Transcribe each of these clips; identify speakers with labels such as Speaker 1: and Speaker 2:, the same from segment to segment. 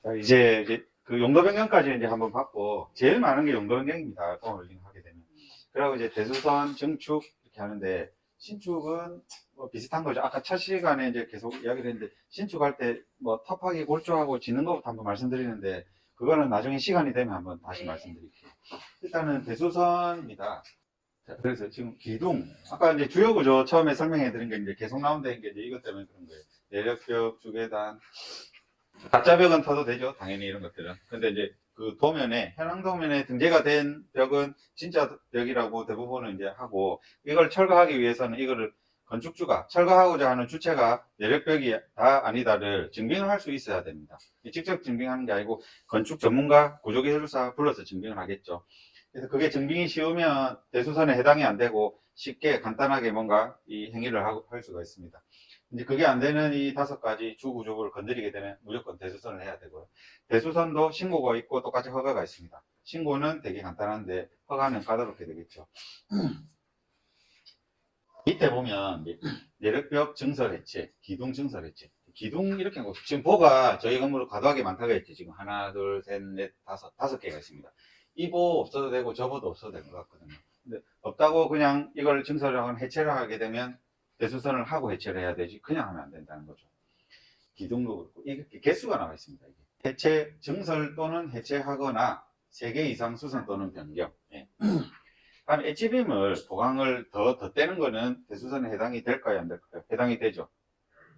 Speaker 1: 자, 이제 그 용도 변경까지 이제 한번 봤고, 제일 많은 게 용도 변경입니다. 뻥을 하게 되면. 그리고 이제 대수선, 증축 이렇게 하는데, 신축은 뭐 비슷한 거죠. 아까 첫 시간에 이제 계속 이야기를 했는데, 신축할 때 뭐 텁하기 골조하고 짓는 것부터 한번 말씀드리는데, 그거는 나중에 시간이 되면 한번 다시 말씀드릴게요. 일단은 대수선입니다. 자, 그래서 지금 기둥, 아까 이제 주요 구조 처음에 설명해 드린 게 이제 계속 나온다는 게 이제 이것 때문에 그런 거예요. 내력벽, 주계단, 가짜 벽은 터도 되죠. 당연히 이런 것들은. 근데 이제 그 도면에, 현황 도면에 등재가 된 벽은 진짜 벽이라고 대부분은 이제 하고, 이걸 철거하기 위해서는 이거를 건축주가, 철거하고자 하는 주체가 내력벽이 다 아니다를 증빙을 할 수 있어야 됩니다. 직접 증빙하는 게 아니고, 건축 전문가, 구조기술사 불러서 증빙을 하겠죠. 그래서 그게 증빙이 쉬우면 대수선에 해당이 안 되고, 쉽게 간단하게 뭔가 이 행위를 할 수가 있습니다. 이제 그게 안 되는 이 5가지 주구조구를 건드리게 되면 무조건 대수선을 해야 되고요. 대수선도 신고가 있고 똑같이 허가가 있습니다. 신고는 되게 간단한데 허가는 까다롭게 되겠죠. 밑에 보면 내력벽 증설 해체, 기둥 증설 해체. 기둥 이렇게 하고 지금 보가 저희 건물은 과도하게 많다고 했죠. 지금 하나, 둘, 셋, 넷, 다섯 개가 있습니다. 이 보 없어도 되고 저 보도 없어도 될 것 같거든요. 근데 없다고 그냥 이걸 증설을 하거나 해체를 하게 되면 대수선을 하고 해체를 해야 되지 그냥 하면 안 된다는 거죠. 기둥도 그렇고 이게 개수가 나와 있습니다. 이게. 해체, 증설 또는 해체하거나 3개 이상 수선 또는 변경. 예. 다음 H빔을 보강을 더 떼는 거는 대수선에 해당이 될까요? 안 될까요? 해당이 되죠.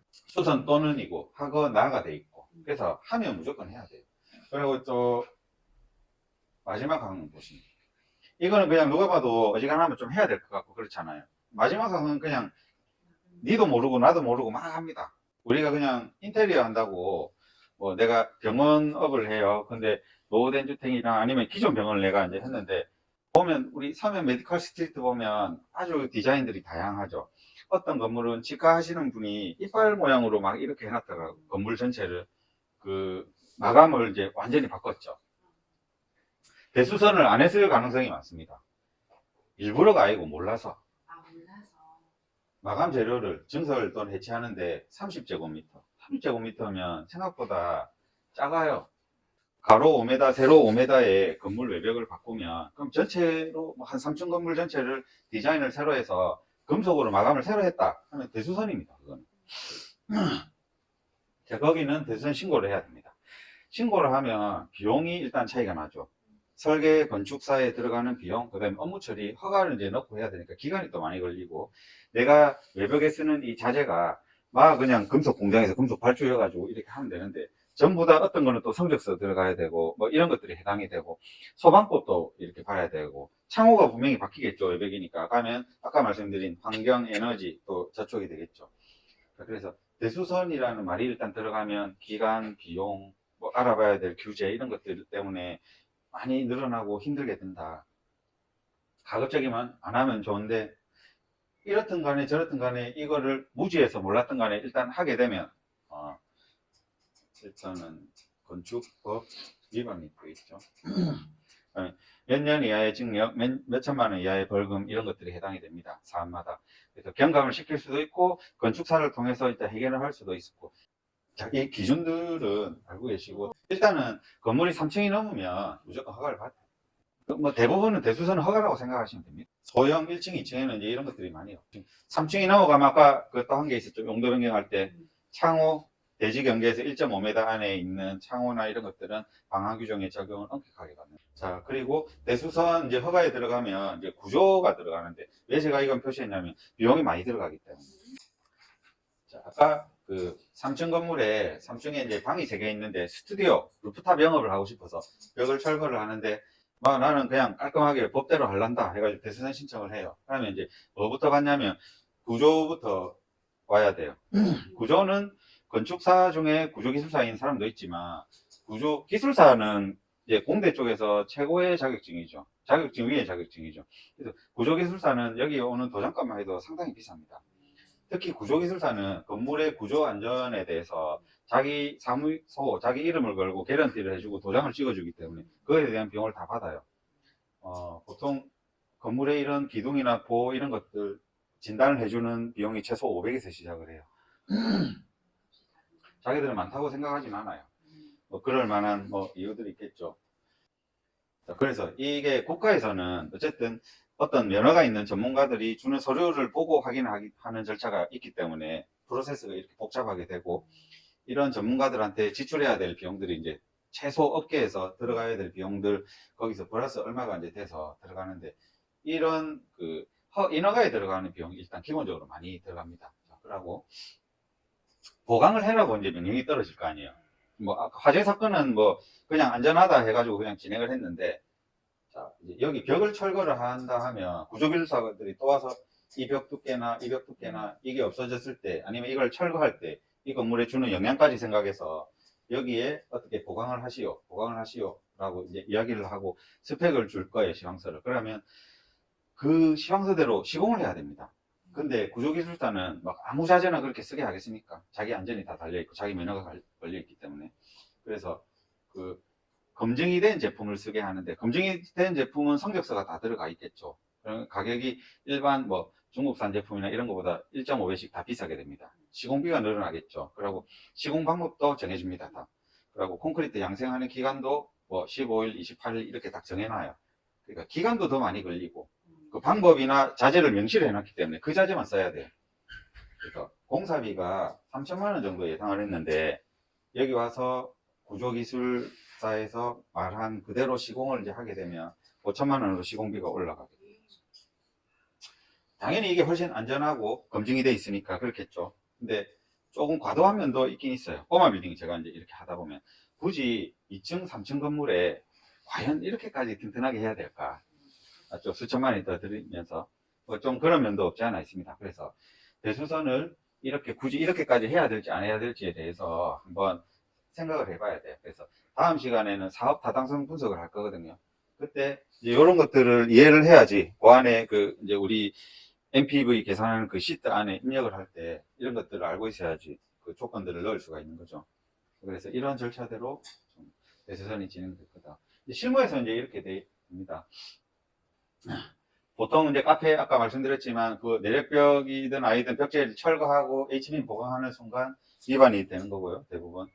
Speaker 1: 수선 또는이고 하거나가 돼 있고 그래서 하면 무조건 해야 돼요. 그리고 또 마지막 항은 보십니다. 이거는 그냥 누가 봐도 어지간하면 좀 해야 될 것 같고 그렇잖아요. 마지막 항은 그냥 니도 모르고 나도 모르고 막 합니다. 우리가 그냥 인테리어 한다고 뭐 내가 병원업을 해요. 근데 노후된 주택이나 아니면 기존 병원을 내가 이제 했는데 보면 우리 서면 메디컬 스트리트 보면 아주 디자인들이 다양하죠. 어떤 건물은 치과 하시는 분이 이빨 모양으로 막 이렇게 해놨다가 건물 전체를 그 마감을 이제 완전히 바꿨죠. 대수선을 안 했을 가능성이 많습니다. 일부러가 아니고 몰라서. 마감 재료를 증설 또는 해체하는데 30제곱미터. 30제곱미터면 생각보다 작아요. 가로 5m, 세로 5m의 건물 외벽을 바꾸면 그럼 전체로 한 3층 건물 전체를 디자인을 새로 해서 금속으로 마감을 새로 했다 하면 대수선입니다. 그거는. 자, 거기는 대수선 신고를 해야 됩니다. 신고를 하면 비용이 일단 차이가 나죠. 설계 건축사에 들어가는 비용, 그 다음에 업무 처리, 허가를 이제 넣고 해야 되니까 기간이 또 많이 걸리고, 내가 외벽에 쓰는 이 자재가 막 그냥 금속 공장에서 금속 발주해가지고 이렇게 하면 되는데, 전부 다 어떤 거는 또 성적서 들어가야 되고, 뭐 이런 것들이 해당이 되고, 소방법도 이렇게 봐야 되고, 창호가 분명히 바뀌겠죠. 외벽이니까. 가면 아까 말씀드린 환경, 에너지 또 저촉이 되겠죠. 그래서 대수선이라는 말이 일단 들어가면 기간, 비용, 뭐 알아봐야 될 규제 이런 것들 때문에 많이 늘어나고 힘들게 된다. 가급적이면 안 하면 좋은데 이렇든 간에 저렇든 간에 이거를 무지해서 몰랐든 간에 일단 하게 되면 일단은 건축법 위반이 또 있죠. 몇 년 이하의 징역, 몇 천만 원 이하의 벌금 이런 것들이 해당이 됩니다. 사안마다. 그래서 경감을 시킬 수도 있고 건축사를 통해서 일단 해결을 할 수도 있고 이 기준들은 알고 계시고 일단은 건물이 3층이 넘으면 무조건 허가를 받아요. 뭐 대부분은 대수선은 허가라고 생각하시면 됩니다. 소형 1층, 2층에는 이제 이런 것들이 많이 없죠. 3층이 넘어가면 아까 그 또 한 게 있었죠. 용도 변경할 때 창호 대지 경계에서 1.5m 안에 있는 창호나 이런 것들은 방화 규정의 적용을 엄격하게 받는. 자, 그리고 대수선 이제 허가에 들어가면 이제 구조가 들어가는데 왜 제가 이건 표시했냐면 비용이 많이 들어가기 때문에. 자, 아까 그 3층 건물에 3층에 이제 방이 3개 있는데 스튜디오, 루프탑 영업을 하고 싶어서 벽을 철거를 하는데 나는 그냥 깔끔하게 법대로 할란다 해가지고 대수선 신청을 해요. 그러면 이제 뭐부터 받냐면 구조부터 와야 돼요. 구조는 건축사 중에 구조기술사인 사람도 있지만 구조기술사는 이제 공대 쪽에서 최고의 자격증이죠. 자격증 위의 자격증이죠. 그래서 구조기술사는 여기 오는 도장값만 해도 상당히 비쌉니다. 특히 구조기술사는 건물의 구조 안전에 대해서 자기 사무소, 자기 이름을 걸고 개런티를 해주고 도장을 찍어주기 때문에 그거에 대한 비용을 다 받아요. 보통 건물의 이런 기둥이나 보호 이런 것들 진단을 해주는 비용이 최소 500에서 시작을 해요. 자기들은 많다고 생각하진 않아요. 뭐 그럴 만한 뭐 이유들이 있겠죠. 자, 그래서 이게 국가에서는 어쨌든 어떤 면허가 있는 전문가들이 주는 서류를 보고 확인하는 절차가 있기 때문에 프로세스가 이렇게 복잡하게 되고, 이런 전문가들한테 지출해야 될 비용들이 이제 최소 업계에서 들어가야 될 비용들, 거기서 플러스 얼마가 이제 돼서 들어가는데, 이런 그 인허가에 들어가는 비용이 일단 기본적으로 많이 들어갑니다. 자, 그러고 보강을 해라고 이제 명령이 떨어질 거 아니에요. 뭐 화재 사건은 뭐 그냥 안전하다 해가지고 그냥 진행을 했는데, 자, 이제 여기 벽을 철거를 한다 하면 구조기술사들이 또 와서 이 벽 두께나 이 벽 두께나 이게 없어졌을 때, 아니면 이걸 철거할 때 이 건물에 주는 영향까지 생각해서 여기에 어떻게 보강을 하시오 라고 이제 이야기를 하고 스펙을 줄 거예요, 시황서를. 그러면 그 시황서대로 시공을 해야 됩니다. 근데 구조기술사는 막 아무 자재나 그렇게 쓰게 하겠습니까? 자기 안전이 다 달려있고 자기 면허가 걸려있기 때문에. 그래서 그 검증이 된 제품을 쓰게 하는데, 검증이 된 제품은 성적서가 다 들어가 있겠죠. 그럼 가격이 일반 뭐 중국산 제품이나 이런 것보다 1.5배씩 다 비싸게 됩니다. 시공비가 늘어나겠죠. 그리고 시공 방법도 정해줍니다. 다. 그리고 콘크리트 양생하는 기간도 뭐 15일, 28일 이렇게 딱 정해놔요. 그러니까 기간도 더 많이 걸리고, 그 방법이나 자재를 명시를 해놨기 때문에 그 자재만 써야 돼요. 그래서 공사비가 3천만 원 정도 예상을 했는데, 여기 와서 구조기술사에서 말한 그대로 시공을 이제 하게 되면 5천만 원으로 시공비가 올라가게 돼요. 당연히 이게 훨씬 안전하고 검증이 돼 있으니까 그렇겠죠. 근데 조금 과도한 면도 있긴 있어요. 꼬마 빌딩 제가 이제 이렇게 하다 보면 굳이 2층, 3층 건물에 과연 이렇게까지 튼튼하게 해야 될까? 맞죠? 수천만 원이 더 들이면서 뭐좀 그런 면도 없지 않아 있습니다. 그래서 대수선을 이렇게 굳이 이렇게까지 해야 될지 안 해야 될지에 대해서 한번 생각을 해봐야 돼요. 그래서 다음 시간에는 사업 타당성 분석을 할 거거든요. 그때 이제 이런 것들을 이해를 해야지 그 안에 그 이제 우리 MPV 계산하는 그 시트 안에 입력을 할 때 이런 것들을 알고 있어야지 그 조건들을 넣을 수가 있는 거죠. 그래서 이런 절차대로 좀 대수선이 진행될 거다. 실무에서 이제 이렇게 됩니다. 보통 이제 카페 아까 말씀드렸지만 그 내력벽이든 아니든 벽체를 철거하고 HB 보강하는 순간 위반이 되는 거고요, 대부분.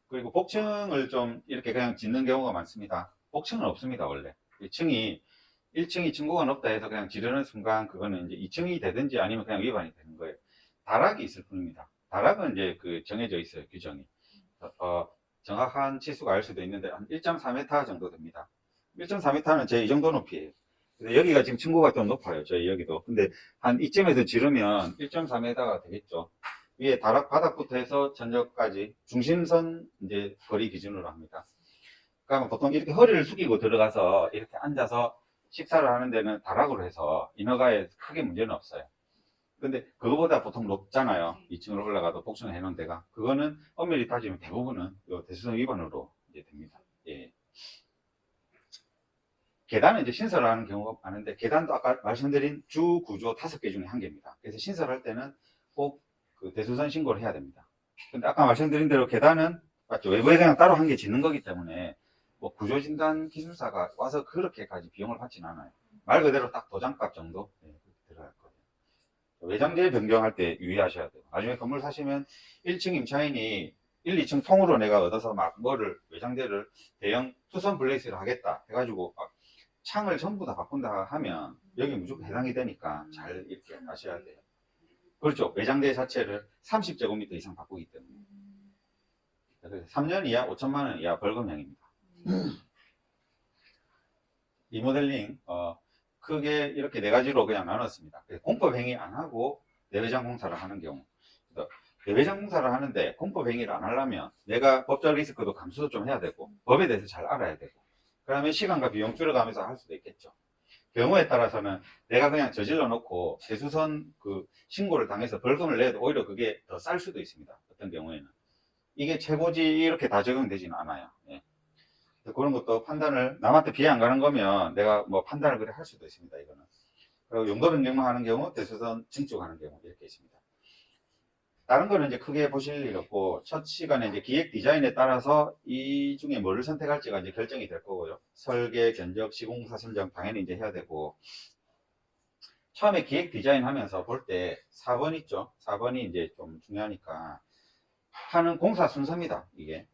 Speaker 1: 그리고 복층을 좀 이렇게 그냥 짓는 경우가 많습니다. 복층은 없습니다, 원래. 1층, 2층 구간 없다 해서 그냥 지르는 순간 그거는 이제 2층이 되든지 아니면 그냥 위반이 되는 거예요. 다락이 있을 뿐입니다. 다락은 이제 그 정해져 있어요, 규정이. 정확한 치수가 알 수도 있는데 한 1.4m 정도 됩니다. 1.4m는 제 이 정도 높이에요. 여기가 지금 층고가 좀 높아요, 저희 여기도. 근데 한 이쯤에서 지르면 1.4m가 되겠죠. 위에 다락 바닥부터 해서 전역까지 중심선 이제 거리 기준으로 합니다. 그러면 보통 이렇게 허리를 숙이고 들어가서 이렇게 앉아서 식사를 하는 데는 다락으로 해서 인허가에 크게 문제는 없어요. 근데 그거보다 보통 높잖아요. 2층으로 올라가도 복층을 해놓은 데가. 그거는 엄밀히 따지면 대부분은 대수선 위반으로 이제 됩니다. 예. 계단은 이제 신설을 하는 경우가 많은데, 계단도 아까 말씀드린 주 구조 5개 중에 1개입니다. 그래서 신설할 때는 꼭 그 대수선 신고를 해야 됩니다. 근데 아까 말씀드린 대로 계단은 맞죠? 외부에 그냥 따로 1개 짓는 거기 때문에 뭐 구조진단 기술사가 와서 그렇게까지 비용을 받지는 않아요. 말 그대로 딱 도장값 정도 들어갈 거예요. 외장재 변경할 때 유의하셔야 돼요. 나중에 건물 사시면 1층 임차인이 1, 2층 통으로 내가 얻어서 막 뭐를 외장재를 대형 투선 블레이스를 하겠다 해가지고 창을 전부 다 바꾼다 하면 여기 무조건 해당이 되니까 잘 이렇게 아셔야 돼요. 그렇죠. 외장재 자체를 30제곱미터 이상 바꾸기 때문에. 그래서 3년 이하 5천만 원 이하 벌금형입니다. 리모델링 크게 이렇게 4가지로 그냥 나눴습니다. 공법 행위 안 하고 내외장 공사를 하는 경우. 내외장 공사를 하는데 공법 행위를 안 하려면 내가 법적 리스크도 감수도 좀 해야 되고 법에 대해서 잘 알아야 되고, 그러면 시간과 비용 줄여가면서 할 수도 있겠죠. 경우에 따라서는 내가 그냥 저질러 놓고 대수선 그 신고를 당해서 벌금을 내도 오히려 그게 더 쌀 수도 있습니다. 어떤 경우에는. 이게 최고지 이렇게 다 적용되지는 않아요. 예. 그런 것도 판단을, 남한테 피해 안 가는 거면 내가 뭐 판단을 그래 할 수도 있습니다. 이거는. 그리고 용도 변경만 하는 경우, 대수선 증축하는 경우 이렇게 있습니다. 다른 거는 이제 크게 보실 일 없고, 첫 시간에 이제 기획 디자인에 따라서 이 중에 뭐를 선택할지가 이제 결정이 될 거고요. 설계, 견적, 시공사 선정 당연히 이제 해야 되고, 처음에 기획 디자인 하면서 볼 때 4번 있죠. 4번이 이제 좀 중요하니까 하는 공사 순서입니다. 이게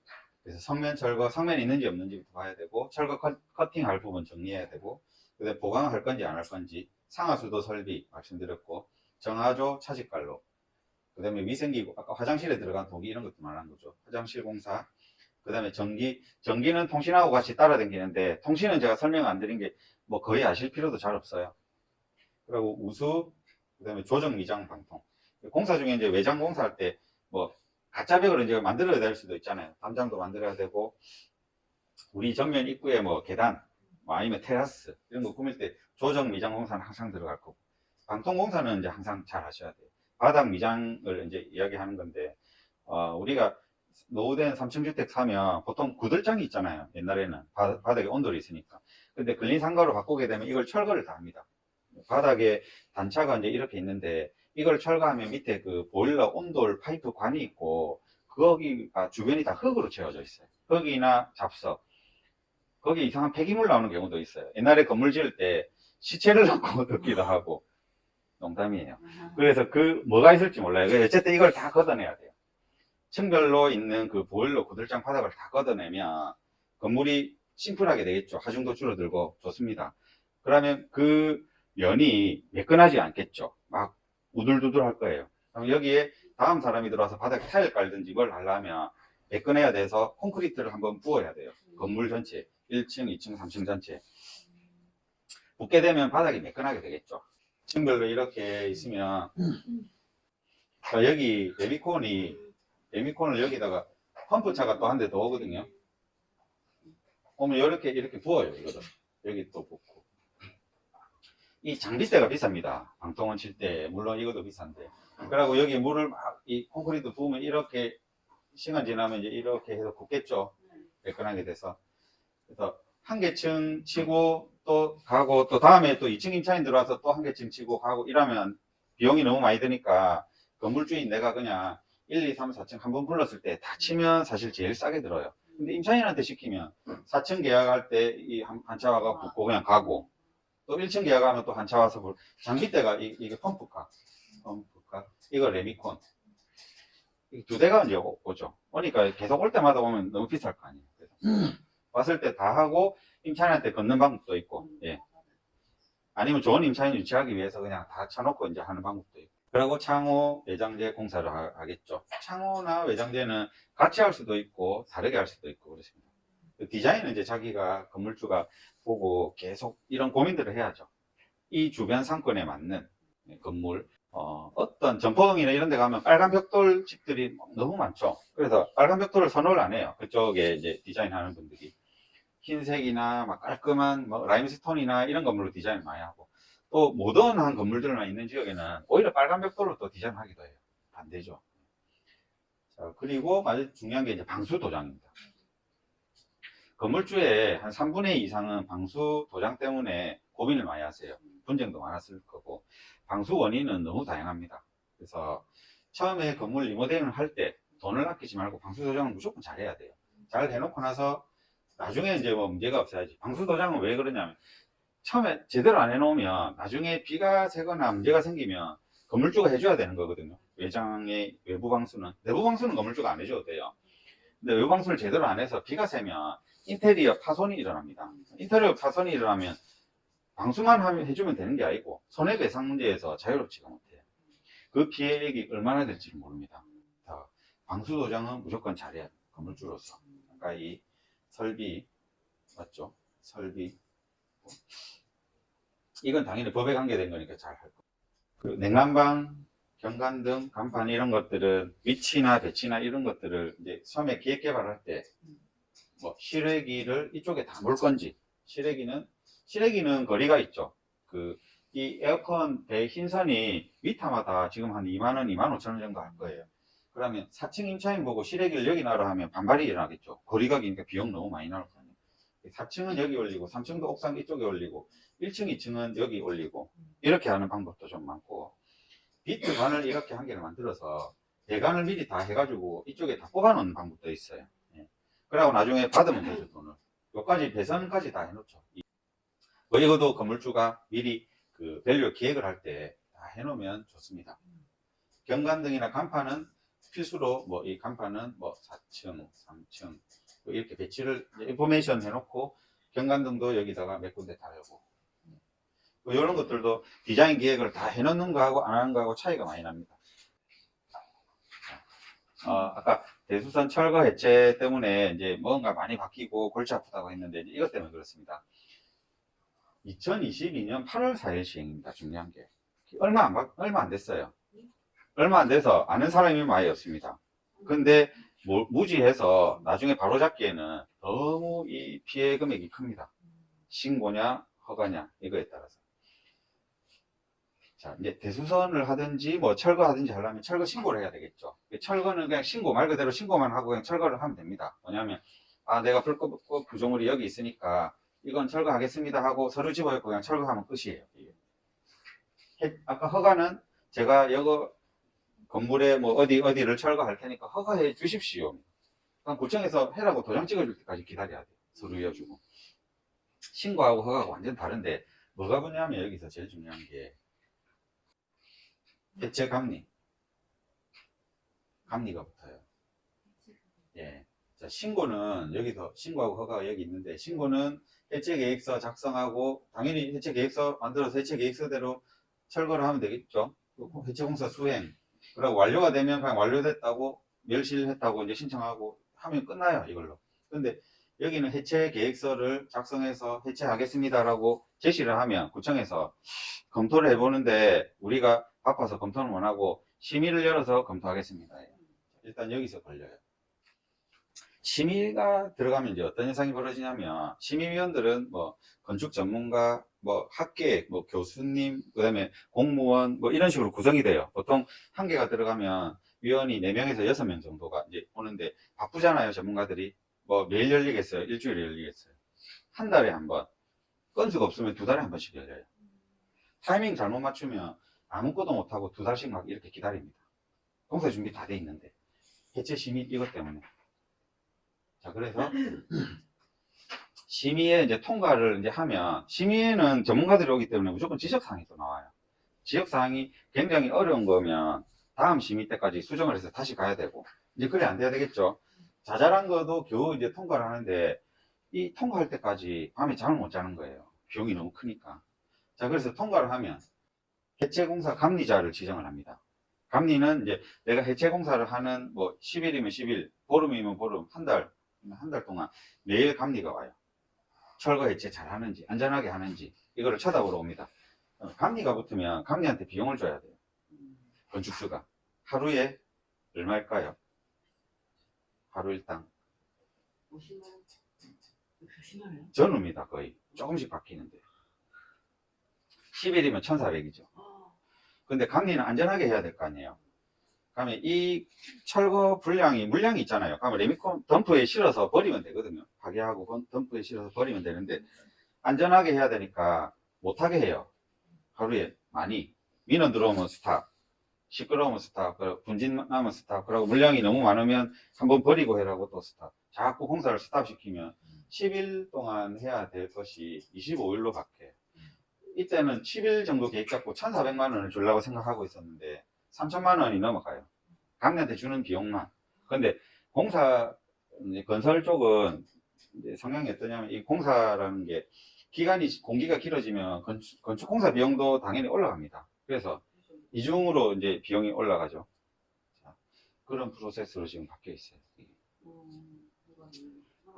Speaker 1: 그래서 성면 철거, 성면이 있는지 없는지부터 봐야 되고, 철거 커팅할 부분 정리해야 되고, 그다음에 보강할 건지 안 할 건지, 상하수도 설비 말씀드렸고, 정화조 차직관로, 그다음에 위생기구, 아까 화장실에 들어간 도기 이런 것도 말한 거죠. 화장실 공사, 그다음에 전기는 통신하고 같이 따라다니는데, 통신은 제가 설명 안 드린 게 뭐 거의 아실 필요도 잘 없어요. 그리고 우수, 그다음에 조정 미장 방통. 공사 중에 이제 외장 공사할 때 뭐 가짜 벽을 이제 만들어야 될 수도 있잖아요. 담장도 만들어야 되고, 우리 정면 입구에 뭐 계단, 뭐 아니면 테라스 이런 거 꾸밀 때 조정 미장 공사는 항상 들어갈 거고, 방통 공사는 이제 항상 잘 하셔야 돼요. 바닥 미장을 이제 이야기하는 건데, 우리가 노후된 3층 주택 사면 보통 구들장이 있잖아요. 옛날에는 바닥에 온돌이 있으니까. 근데 근린상가로 바꾸게 되면 이걸 철거를 다 합니다. 바닥에 단차가 이제 이렇게 있는데, 이걸 철거하면 밑에 그 보일러 온돌 파이프 관이 있고, 거기가 주변이 다 흙으로 채워져 있어요. 흙이나 잡석. 거기에 이상한 폐기물 나오는 경우도 있어요. 옛날에 건물 지을 때 시체를 넣고 듣기도 하고. 농담이에요. 그래서 뭐가 있을지 몰라요. 그래서 어쨌든 이걸 다 걷어내야 돼요. 층별로 있는 그 보일러 구들장 바닥을 다 걷어내면 건물이 심플하게 되겠죠. 하중도 줄어들고 좋습니다. 그러면 그 면이 매끈하지 않겠죠. 막 우둘두둘 할 거예요. 그럼 여기에 다음 사람이 들어와서 바닥에 타일 깔든지 뭘 하려면 매끈해야 돼서 콘크리트를 한번 부어야 돼요. 건물 전체 1층, 2층, 3층 전체 붓게 되면 바닥이 매끈하게 되겠죠. 층별로 이렇게 있으면, 여기 레미콘을 여기다가 펌프차가 또 한 대 더 오거든요. 오면 이렇게 부어요. 이거를 여기 또 붓고. 이 장비대가 비쌉니다. 방통원 칠 때. 물론 이것도 비싼데. 그리고 여기 물을 막 이 콘크리트 부으면 이렇게 시간 지나면 이제 이렇게 해서 붓겠죠. 매끈하게 돼서. 그래서 한 개층 치고 또 가고, 또 다음에 또 2층 임차인 들어와서 또 한 개층 치고 가고 이러면 비용이 너무 많이 드니까, 건물주인 내가 그냥 1, 2, 3, 4층 한 번 불렀을 때 다 치면 사실 제일 싸게 들어요. 근데 임차인한테 시키면 4층 계약할 때 이 한 차 와가 붙고 그냥 가고, 또 1층 계약하면 또 한 차 와서 장비대가 이게 펌프카, 이거 레미콘, 이 두 대가 이제 오죠. 오니까 계속 올 때마다 오면 너무 비쌀 거 아니에요. 그래서 왔을 때 다 하고 임차인한테 걷는 방법도 있고, 예. 아니면 좋은 임차인 유치하기 위해서 그냥 다 쳐놓고 이제 하는 방법도 있고. 그리고 창호, 외장재 공사를 하겠죠. 창호나 외장재는 같이 할 수도 있고 다르게 할 수도 있고 그렇습니다. 디자인은 이제 자기가 건물주가 보고 계속 이런 고민들을 해야죠. 이 주변 상권에 맞는 건물, 어떤 전포동이나 이런 데 가면 빨간 벽돌 집들이 너무 많죠. 그래서 빨간 벽돌을 선호를 안 해요. 그쪽에 이제 디자인하는 분들이. 흰색이나 막 깔끔한 뭐 라임스톤이나 이런 건물로 디자인 많이 하고, 또 모던한 건물들만 있는 지역에는 오히려 빨간 벽돌로 또 디자인하기도 해요. 반대죠. 자, 그리고 아주 중요한 게 이제 방수 도장입니다. 건물주의 한 3분의 2 이상은 방수 도장 때문에 고민을 많이 하세요. 분쟁도 많았을 거고, 방수 원인은 너무 다양합니다. 그래서 처음에 건물 리모델링을 할 때 돈을 아끼지 말고 방수 도장을 무조건 잘 해야 돼요. 잘 해놓고 나서 나중에 이제 뭐 문제가 없어야지. 방수 도장은 왜 그러냐면, 처음에 제대로 안 해놓으면 나중에 비가 새거나 문제가 생기면 건물주가 해줘야 되는 거거든요. 외장의 외부 방수는. 내부 방수는 건물주가 안 해줘도 돼요. 근데 외부 방수를 제대로 안 해서 비가 새면 인테리어 파손이 일어납니다. 인테리어 파손이 일어나면 방수만 해주면 되는 게 아니고 손해배상 문제에서 자유롭지가 못해요. 그 피해액이 얼마나 될지 모릅니다. 방수 도장은 무조건 잘해야 돼요. 건물주로서. 아까 이 설비 맞죠? 설비 이건 당연히 법에 관계된 거니까 잘 할 거고, 그 냉난방, 경관등, 간판 이런 것들은 위치나 배치나 이런 것들을 이제 처음에 기획 개발할 때 뭐 실외기를 이쪽에 담을 건지, 실외기는 거리가 있죠. 이 에어컨 배 흰선이 미터마다 지금 한 2만원, 2만 5천원 정도 할 거예요. 그러면 4층 임차인 보고 실외기를 여기 놔라 하면 반발이 일어나겠죠. 거리가 기니까 비용 너무 많이 나올 거 아니에요. 4층은 여기 올리고 3층도 옥상 이쪽에 올리고 1층, 2층은 여기 올리고 이렇게 하는 방법도 좀 많고, 비트 관을 이렇게 한 개를 만들어서 배관을 미리 다 해가지고 이쪽에 다 뽑아 놓는 방법도 있어요. 예. 그러고 나중에 받으면 되죠, 돈을. 요까지 배선까지 다 해놓죠. 이것도 건물주가 미리 그 밸류 기획을 할 때 다 해놓으면 좋습니다. 경관등이나 간판은 필수로 이 간판은 4층, 3층, 이렇게 배치를 인포메이션 해놓고 경관등도 여기다가 몇 군데 달고 이런 것들도 디자인 기획을 다 해놓는 거하고 안 하는 거하고 차이가 많이 납니다. 아까 대수선 철거 해체 때문에 이제 뭔가 많이 바뀌고 골치 아프다고 했는데 이것 때문에 그렇습니다. 2022년 8월 4일 시행입니다. 중요한 게 얼마 안 됐어요. 얼마 안 돼서 아는 사람이 많이 없습니다. 근데 무지해서 나중에 바로잡기에는 너무 이 피해 금액이 큽니다. 신고냐 허가냐 이거에 따라서. 자, 이제 대수선을 하든지 뭐 철거하든지 하려면 철거 신고를 해야 되겠죠. 철거는 그냥 신고 말 그대로 신고만 하고 그냥 철거를 하면 됩니다. 뭐냐면 내가 불법 구조물이 여기 있으니까 이건 철거하겠습니다 하고 서류 집어넣고 그냥 철거하면 끝이에요. 아까 허가는 제가 여기 건물에 뭐 어디를 철거할 테니까 허가해 주십시오. 그럼 구청에서 해라고 도장 찍어줄 때까지 기다려야 돼요. 서류 이어주고. 신고하고 허가가 완전 다른데 뭐가 붙냐면 여기서 제일 중요한 게 해체 감리가 붙어요. 예. 자, 신고는 여기서 신고하고 허가가 여기 있는데 신고는 해체 계획서 작성하고 당연히 해체 계획서 만들어서 해체 계획서대로 철거를 하면 되겠죠. 해체 공사 수행. 그리고 완료가 되면 그냥 완료됐다고 멸실했다고 이제 신청하고 하면 끝나요, 이걸로. 근데 여기는 해체 계획서를 작성해서 해체하겠습니다라고 제시를 하면 구청에서 검토를 해보는데 우리가 바빠서 검토는 못하고 심의를 열어서 검토하겠습니다. 일단 여기서 걸려요. 심의가 들어가면 이제 어떤 현상이 벌어지냐면 심의위원들은 뭐 건축 전문가, 뭐 학계, 뭐 교수님, 그 다음에 공무원 뭐 이런 식으로 구성이 돼요. 보통 한 개가 들어가면 위원이 4명에서 6명 정도가 이제 오는데 바쁘잖아요, 전문가들이. 뭐 매일 열리겠어요? 일주일에 열리겠어요? 한 달에 한 번. 건수가 없으면 2달에 한 번씩 열려요. 타이밍 잘못 맞추면 아무것도 못하고 2달씩 막 이렇게 기다립니다. 공사 준비 다 돼 있는데. 해체 심의 이것 때문에. 자, 그래서 심의에 이제 통과를 이제 하면 심의에는 전문가들이 오기 때문에 무조건 지적사항이 또 나와요. 지적사항이 굉장히 어려운 거면 다음 심의 때까지 수정을 해서 다시 가야 되고 이제 그래 안 돼야 되겠죠. 자잘한 거도 겨우 이제 통과를 하는데 이 통과할 때까지 밤에 잠을 못 자는 거예요. 비용이 너무 크니까. 자, 그래서 통과를 하면 해체공사 감리자를 지정을 합니다. 감리는 이제 내가 해체공사를 하는 뭐 10일이면 10일, 보름이면 보름, 한 달 동안 매일 감리가 와요. 철거 해체 잘 하는지, 안전하게 하는지, 이거를 쳐다보러 옵니다. 감리가 붙으면 감리한테 비용을 줘야 돼요. 건축주가. 하루에 얼마일까요? 하루 일당.
Speaker 2: 50만원? 조심하네요.
Speaker 1: 전후입니다, 거의. 조금씩 바뀌는데. 10일이면 1,400이죠. 근데 감리는 안전하게 해야 될 거 아니에요. 그러면 이 철거 물량이 있잖아요. 그러면 레미콘 덤프에 실어서 버리면 되거든요. 파괴하고 덤프에 실어서 버리면 되는데 안전하게 해야 되니까 못하게 해요. 하루에 많이. 민원 들어오면 스탑, 시끄러우면 스탑, 분진 나면 스탑, 그리고 물량이 너무 많으면 한번 버리고 해라고 또 스탑. 자꾸 공사를 스탑시키면 10일 동안 해야 될 것이 25일로 바뀌어요. 이때는 10일 정도 계획 잡고 1,400만 원을 주려고 생각하고 있었는데 3천만 원이 넘어가요. 감리한테 주는 비용만. 근데 공사, 건설 쪽은 이제 성향이 어떠냐면 이 공사라는 게 공기가 길어지면 건축 공사 비용도 당연히 올라갑니다. 그래서 이중으로 이제 비용이 올라가죠. 자, 그런 프로세스로 지금 바뀌어 있어요.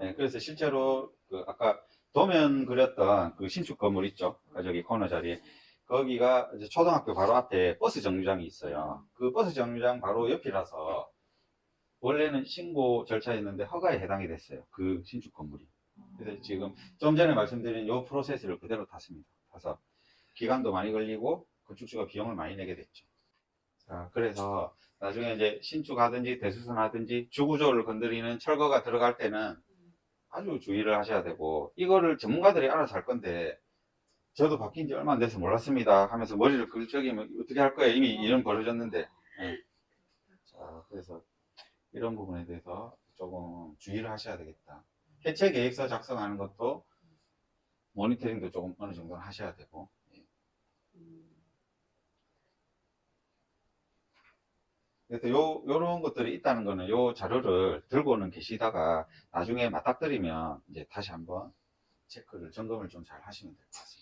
Speaker 1: 네, 그래서 실제로 아까 도면 그렸던 그 신축 건물 있죠? 저기 코너 자리에. 거기가 이제 초등학교 바로 앞에 버스 정류장이 있어요. 그 버스 정류장 바로 옆이라서 원래는 신고 절차였는데 허가에 해당이 됐어요. 그 신축 건물이. 그래서 지금 좀 전에 말씀드린 이 프로세스를 그대로 탔습니다. 타서 기간도 많이 걸리고 건축주가 비용을 많이 내게 됐죠. 자, 그래서 나중에 이제 신축하든지 대수선하든지 주구조를 건드리는 철거가 들어갈 때는 아주 주의를 하셔야 되고 이거를 전문가들이 알아서 할 건데 저도 바뀐 지 얼마 안 돼서 몰랐습니다 하면서 머리를 긁적이면 어떻게 할 거예요. 이미 이런 벌어졌는데. 네. 자, 그래서 이런 부분에 대해서 조금 주의를 하셔야 되겠다. 해체 계획서 작성하는 것도 모니터링도 조금 어느 정도는 하셔야 되고. 그래서 요런 것들이 있다는 거는 요 자료를 들고는 계시다가 나중에 맞닥뜨리면 이제 다시 한번 체크를, 점검을 좀 잘 하시면 될 것 같습니다.